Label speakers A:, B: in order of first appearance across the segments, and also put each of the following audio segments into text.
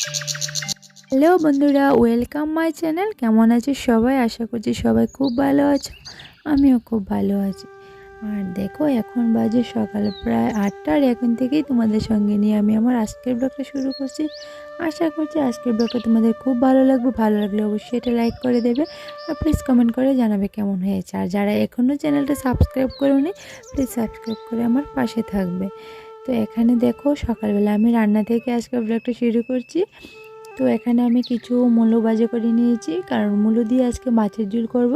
A: Hello বন্ধুরা, welcome my channel. কেমন আছে সবাই? আশা করছি সবাই খুব ভালো আছো, আমিও খুব ভালো আছি। আর দেখো, এখন বাজে সকাল প্রায় 8টা, আর এখন থেকেই তোমাদের সঙ্গে নিয়ে আমি আমার আজকের ব্লগটা শুরু করছি। আশা করছি আজকের ব্লগটা তোমাদের খুব ভালো লাগবে। ভালো লাগলে অবশ্যই এটা লাইক করে দেবে, আর প্লিজ কমেন্ট করে জানাবে কেমন হয়েছে। আর যারা এখনও চ্যানেলটা সাবস্ক্রাইব করোনি, প্লিজ সাবস্ক্রাইব করে আমার পাশে থাকবে। তো এখানে দেখো, সকালবেলা আমি রান্না থেকে আজকের ব্লগটা শুরু করছি। তো এখানে আমি কিছু মূলো ভাজি করে নিয়েছি, কারণ মূলো দিয়ে আজকে মাছের ঝোল করব,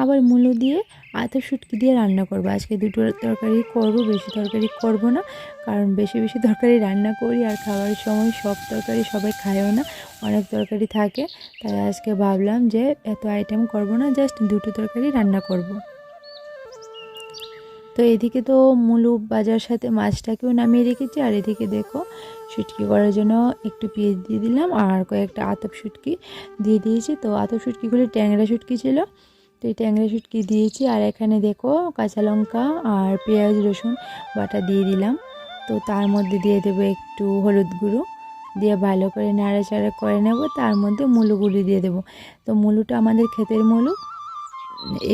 A: আবার মূলো দিয়ে আলু শুটকি দিয়ে রান্না করব। আজকে দুটো তরকারি করব, বেশি তরকারি করব না, কারণ বেশি বেশি তরকারি রান্না করি আর খাওয়ার সময় সব তরকারি সবাই খায়ও না, অনেক তরকারি থাকে। তাই আজকে ভাবলাম যে এত আইটেম করব না, জাস্ট দুটো তরকারি রান্না করব। তো এদিকে তো মূলো ভাজার সাথে মাছটাকেও নামিয়ে রেখেছি, আর এদিকে দেখো শুটকি করার জন্য একটু পেঁয়াজ দিয়ে দিলাম আর কয়েকটা আতপ শুটকি দিয়ে দিয়েছি। তো আতপ শুটকিগুলি ট্যাংরা শুটকি ছিল, তো এই ট্যাংরা শুটকি দিয়েছি। আর এখানে দেখো কাঁচা লঙ্কা আর পেঁয়াজ রসুন বাটা দিয়ে দিলাম। তো তার মধ্যে দিয়ে দেবো একটু হলুদ গুঁড়ো, দিয়ে ভালো করে নাড়াচাড়া করে নেব। তার মধ্যে মূলোগুলি দিয়ে দেবো। তো মূলোটা আমাদের ক্ষেতের মূলো,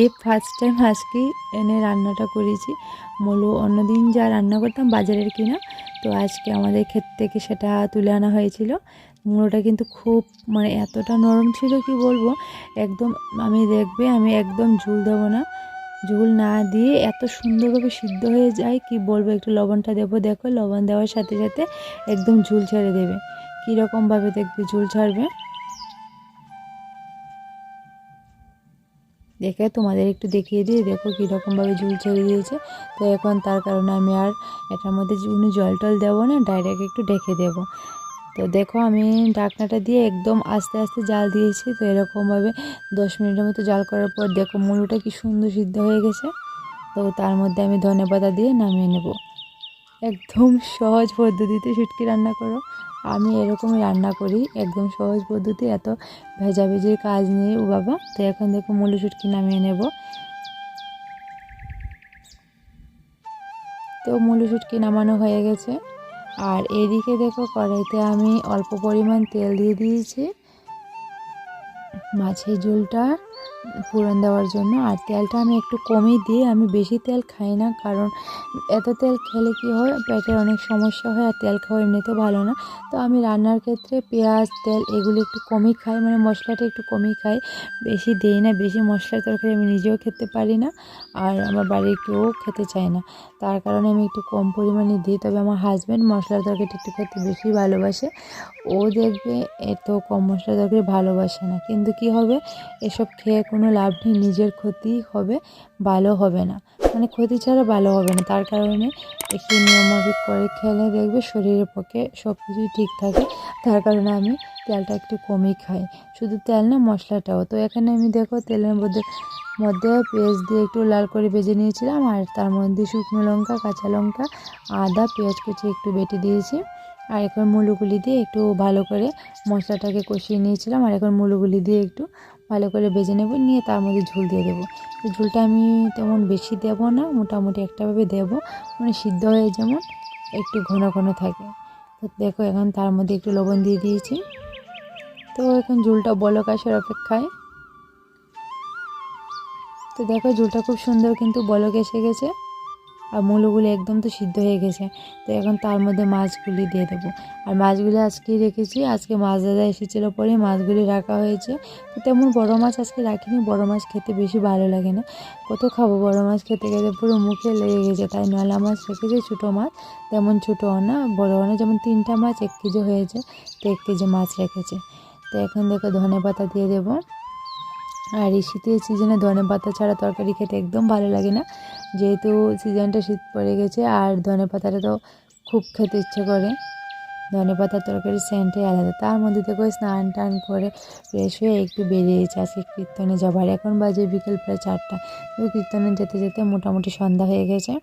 A: এই ফার্স্ট টাইম আজকে এনে রান্নাটা করেছি। মূলো অন্যদিন যা রান্না করতাম বাজারের কিনা, তো আজকে আমাদের ক্ষেত থেকে সেটা তুলে আনা হয়েছিল। মূলোটা কিন্তু খুব এতটা নরম ছিল কি বলবো, একদম আমি একদম ঝোল দেবো না, ঝোল না দিয়ে এত সুন্দরভাবে সিদ্ধ হয়ে যায় কি বলবো। একটু লবণটা দেবো, দেখো লবণ দেওয়ার সাথে সাথে একদম ঝোল ছেড়ে দেবে, কীরকমভাবে দেখবে ঝোল ছাড়বে। দেখে তোমাদের একটু দেখিয়ে দিই, দেখো কীরকমভাবে ঝুল ছেড়ে দিয়েছে। তো এখন তার কারণে আমি আর এটার মধ্যে জল টল দেবো না, ডাইরেক্ট একটু ঢেকে দেবো। তো দেখো আমি ঢাকনাটা দিয়ে একদম আস্তে আস্তে জাল দিয়েছি। তো এরকমভাবে 10 মিনিটের মতো জাল করার পর দেখো মূলোটা কি সুন্দর সিদ্ধ হয়ে গেছে। তো তার মধ্যে আমি ধনেপাতা দিয়ে নামিয়ে নেব। একদম সহজ পদ্ধতিতে শুটকি রান্না করো, আমি এরকমই রান্না করি, একদম সহজ পদ্ধতি, এত ভেজাভেজির কাজ নেই ও বাবা। তো এখন দেখো মূলো শুটকি নামিয়ে নেব। তো মূলো শুটকি নামানো হয়ে গেছে। আর এদিকে দেখো কড়াইতে আমি অল্প পরিমাণ তেল দিয়ে দিয়েছি মাছের ঝোলটা ফোড়ন দেওয়ার জন্য। আর তেলটা আমি একটু কমই দিই, আমি বেশি তেল খাই না, কারণ এত তেল খেলে কি হয়, পেটের অনেক সমস্যা হয়, আর তেল খাওয়া এমনিতেও ভালো না। তো আমি রান্নার ক্ষেত্রে পেঁয়াজ তেল এগুলো একটু কমই খাই, মশলাটা একটু কমই খাই, বেশি দিই না। বেশি মশলার তরকারি আমি নিজেও খেতে পারি না, আর আমার বাড়ির কেউ খেতে চায় না, তার কারণে আমি একটু কম পরিমাণে দিই। তবে আমার হাজব্যান্ড মশলার তরকারিটা একটু খেতে বেশি ভালোবাসে, ও দেখবে এত কম মশলা তরকারি ভালোবাসে না। কিন্তু কি হবে, এসব খেয়ে কোনো লাভ নেই, নিজের ক্ষতি হবে, ভালো হবে না, ক্ষতি ছাড়া ভালো হবে না। তার কারণে একটু নিয়মমাফিক করে খেলে দেখবে শরীরের পক্ষে সব কিছুই ঠিক থাকে। তার কারণে আমি তেলটা একটু কমই খাই, শুধু তেল না মশলাটাও। তো এখানে আমি দেখো তেলের মধ্যে পেঁয়াজ দিয়ে একটু লাল করে ভেজে নিয়েছিলাম, আর তার মধ্যে শুকনো লঙ্কা, কাঁচা লঙ্কা, আদা, পেঁয়াজ কুচি একটু বেটে দিয়েছি। আর এখন মূলোগুলি দিয়ে একটু ভালো করে মশলাটাকে কষিয়ে নিয়েছিলাম, আর এখন মূলোগুলি দিয়ে একটু ভালো করে ভেজে নেব, নিয়ে তার মধ্যে ঝোল দিয়ে দেবো। তো ঝোলটা আমি তেমন বেশি দেবো না, মোটামুটি একটাভাবে দেবো, সিদ্ধ হয়ে যেমন একটু ঘন ঘন থাকে। তো দেখো এখন তার মধ্যে একটু লবণ দিয়ে দিয়েছি। তো এখন ঝোলটা বলক আসার অপেক্ষায়। তো দেখো ঝোলটা খুব সুন্দর কিন্তু বলক এসে গেছে, আর মূলোগুলি একদম তো সিদ্ধ হয়ে গেছে। তো এখন তার মধ্যে মাছগুলি দিয়ে দেবো। আর মাছগুলি আজকেই রেখেছি, আজকে মাছ দাদা এসেছিলো পরে মাছগুলি রাখা হয়েছে। তো তেমন বড়ো মাছ আজকে রাখিনি, বড়ো মাছ খেতে বেশি ভালো লাগে না, কত খাবো বড়ো মাছ, খেতে খেতে পুরো মুখে লেগে গেছে। তাই নলা মাছ রেখেছে, ছোটো মাছ, তেমন ছোটোও না বড়োও না, যেমন 3টা মাছ 1 কেজি হয়েছে, তো 1 কেজি মাছ রেখেছে। তো এখন দেখো ধনেপাতা দিয়ে দেবো। আর এই শীতের সিজনে ধনেপাতা ছাড়া তরকারি খেতে একদম ভালো লাগে না, যেহেতু সিজনটা শীত পড়ে গেছে, আর ধনেপাতাটা তো খুব খেতে ইচ্ছে করে। ধনেপাতার তরকারির সেন্টই আলাদা। তার মধ্যে থেকে স্নান টান করে ফ্রেশ হয়ে একটু বেরিয়েছে, আজকে কীর্তনে যাবার। এখন বাজে বিকেল প্রায় 4টা। তো কীর্তনে যেতে যেতে মোটামুটি সন্ধ্যা হয়ে গেছে।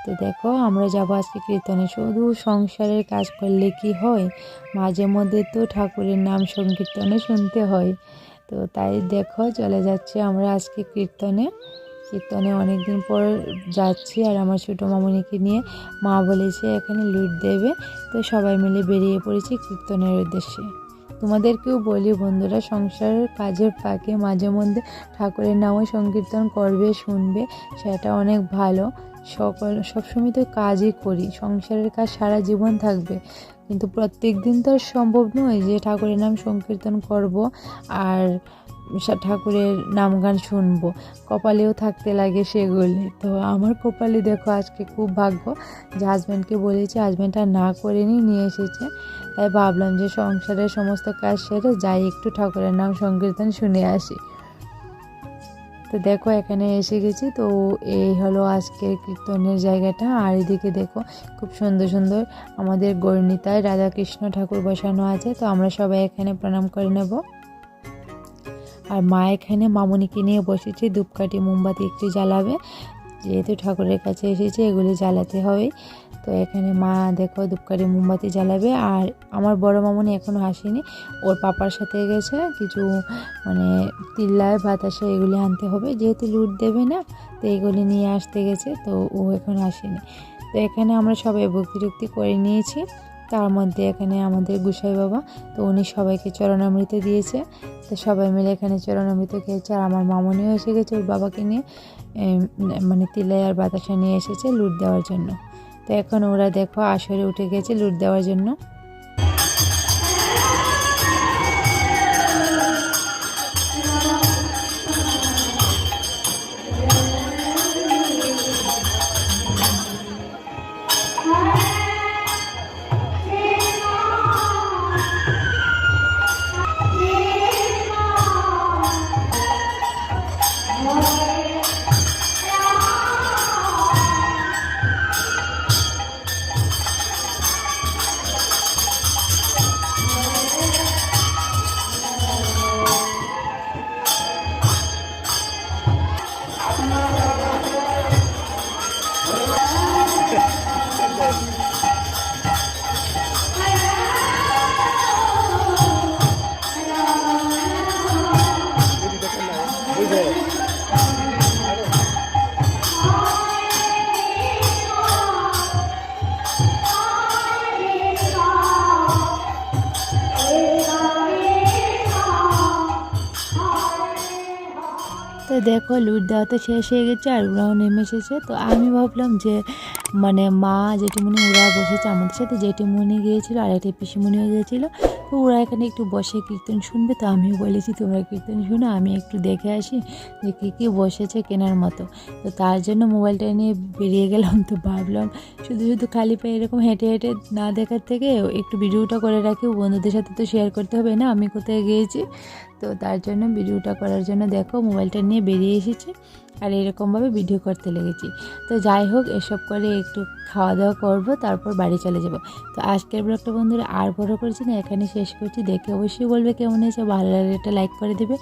A: তো দেখো আমরা যাবো আজকে কীর্তনে। শুধু সংসারের কাজ করলে কি হয়, মাঝে মধ্যে তো ঠাকুরের নাম সংকীর্তনে শুনতে হয়। তো তাই দেখো চলে যাচ্ছে আমরা আজকে কীর্তনে। কীর্তনে অনেক দিন পর যাচ্ছি আর আমার ছোটো মামুনিকে নিয়ে। মা বলেছে এখানে লুট দেবে, তো সবাই মিলে বেরিয়ে পড়েছি কীর্তনের উদ্দেশ্যে। তোমাদেরকেও বলি বন্ধুরা, সংসারের কাজের ফাঁকে মাঝে মধ্যে ঠাকুরের নামও সংকীর্তন করবে, শুনবে, সেটা অনেক ভালো। সবসময় তো কাজই করি, সংসারের কাজ সারা জীবন থাকবে, কিন্তু প্রত্যেক দিন তো আর সম্ভব নয় যে ঠাকুরের নাম সংকীর্তন করব আর ঠাকুরের নাম গান শুনবো। কপালেও থাকতে লাগে সেগুলি। তো আমার কপালে দেখো আজকে খুব ভাগ্য যে হাজব্যান্ডকে বলেছি, হাজব্যান্ড আর না করেনি, নিয়ে এসেছে। তাই ভাবলাম যে সংসারের সমস্ত কাজ সেরে যাই, একটু ঠাকুরের নাম সংকীর্তন শুনে আসি। তো দেখো এখানে এসে গেছি। তো এই হলো আজকের কীর্তনের জায়গাটা। আর এদিকে দেখো খুব সুন্দর সুন্দর আমাদের গৌরনীতায় রাধাকৃষ্ণ ঠাকুর বসানো আছে। তো আমরা সবাই এখানে প্রণাম করে নেব। আর মা এখানে মামুনিকে নিয়ে বসেছে, ধূপকাঠি মোমবাতি একটু জ্বালাবে, যেহেতু ঠাকুরের কাছে এসেছে এগুলি জ্বালাতে হবে। তো এখানে মা দেখো ধূপকাঠি মোমবাতি জ্বালাবে। আর আমার বড় মামুনি এখনও আসেনি, ওর পাপার সাথে গেছে কিছু মানে তিল্লায় বাতাসা এগুলি আনতে হবে, যেহেতু লুট দেবে না, তো এগুলি নিয়ে আসতে গেছে, তো ও এখন আসেনি। তো এখানে আমরা সবাই ভক্তি টক্তি করে নিয়েছি। তার মধ্যে এখানে আমাদের গুসাই বাবা, তো উনি সবাইকে চরণামৃত দিয়েছে। তো সবাই মিলে এখানে চরণামৃত খেয়েছে। আর আমার মামুনিও এসে গেছে ওর বাবাকে নিয়ে, মানে তিলাই আর বাতাসা নিয়ে এসেছে লুট দেওয়ার জন্য। তো এখন ওরা দেখো আসরে উঠে গেছে লুট দেওয়ার জন্য। তো দেখো লুট দেওয়া তো শেষ হয়ে গেছে আর ওরাও নেমে এসেছে। তো আমি ভাবলাম যে মানে মা জেঠিমণি ওরা বসেছে আমাদের সাথে, জেঠিমণি গিয়েছিলো আর একটা পিসিমণিও গিয়েছিলো। তো ওরা এখানে একটু বসে কীর্তন শুনবে। তো আমিও বলেছি তোমরা কীর্তন শুনো, আমি একটু দেখে আসি যে কী কী বসেছে কেনার মতো। তো তার জন্য মোবাইলটা নিয়ে বেরিয়ে গেলাম। তো ভাবলাম শুধু শুধু খালি পায়ে এরকম হেঁটে হেঁটে না দেখার থেকে একটু ভিডিওটা করে রাখি, বন্ধুদের সাথে তো শেয়ার করতে হবে না আমি কোথায় গিয়েছি। তো তার জন্য ভিডিওটা করার জন্য দেখো মোবাইলটা নিয়ে বেরিয়ে এসেছি আর এরকমভাবে ভিডিও করতে লেগেছি। তো যাই হোক, এসব করে একটু খাওয়া দাওয়া করবো, তারপর বাড়ি চলে যাব। তো আজকের ব্লগটা বন্ধুরা আর বড় করছি না, এখানে শেষ করছি। দেখে অবশ্যই বলবে কেমন হয়েছে, ভালো লাগলে একটা লাইক করে দেবে।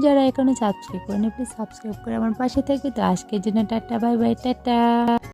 A: যারা এখনও সাবস্ক্রাইব করেনি প্লিজ সাবস্ক্রাইব করে আমার পাশে থাকবে। তো আজকের জন্য টাটা, বাই বাই, টাটা।